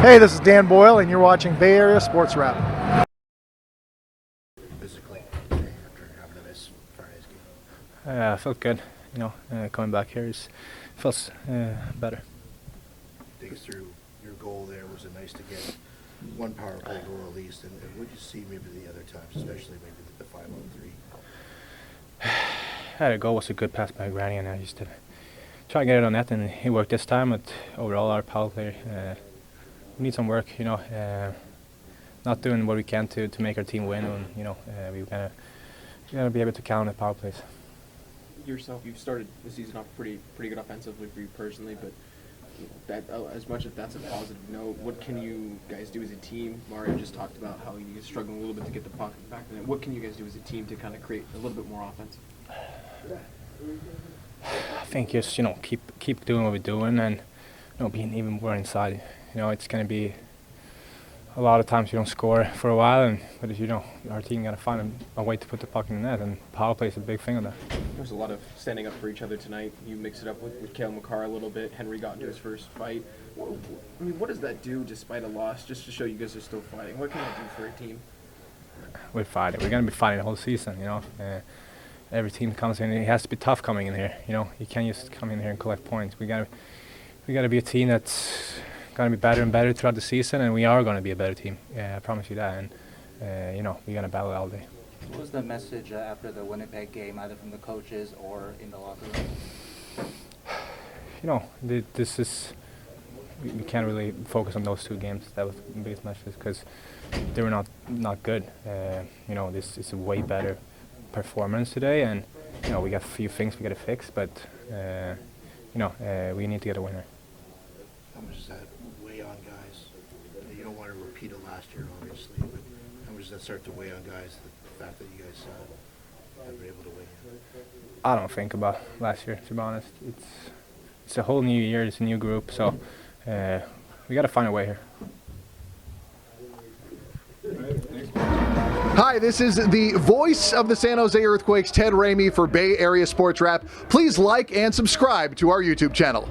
Hey, this is Dan Boyle, and you're watching Bay Area Sports Wrap. Physically after having to miss Friday's game? I felt good. Coming back here feels better. Take us through your goal there. Was it nice to get one power play goal at least? And what did you see maybe the other times, especially maybe the 5-on-3? I had a goal, was a good pass by Granny, and I used to try to get it on net, and it worked this time. But overall, our power play, we need some work. Not doing what we can to make our team win, and we gotta be able to count at power plays. Yourself, you've started the season off pretty good offensively for you personally, but that as much as that's a positive note, what can you guys do as a team? Mario just talked about how you guys struggling a little bit to get the puck back in it. What can you guys do as a team to kind of create a little bit more offense? I think just keep doing what we're doing, and being even more inside. It's gonna be a lot of times you don't score for a while, but our team gotta find a way to put the puck in the net, and power play is a big thing of that. There's a lot of standing up for each other tonight. You mix it up with Cale Makar a little bit. Henry got into his first fight. What does that do despite a loss, just to show you guys are still fighting? What can that do for a team? We're fighting. We're gonna be fighting the whole season. Every team comes in. It has to be tough coming in here. You can't just come in here and collect points. We gotta be a team that's going to be better and better throughout the season, and we are going to be a better team. I promise you that. And we're going to battle all day. What was the message after the Winnipeg game, either from the coaches or in the locker room? This is we can't really focus on those two games. That was the biggest message because they were not good. This is a way better performance today, and we got a few things we got to fix, but we need to get a winner. How much does that weigh on guys? You don't want to repeat it last year, obviously, but how much does that start to weigh on guys, the fact that you guys have been able to win? I don't think about last year, to be honest. It's a whole new year, it's a new group, so we got to find a way here. Hi, this is the voice of the San Jose Earthquakes, Ted Ramey, for Bay Area Sports Wrap. Please like and subscribe to our YouTube channel.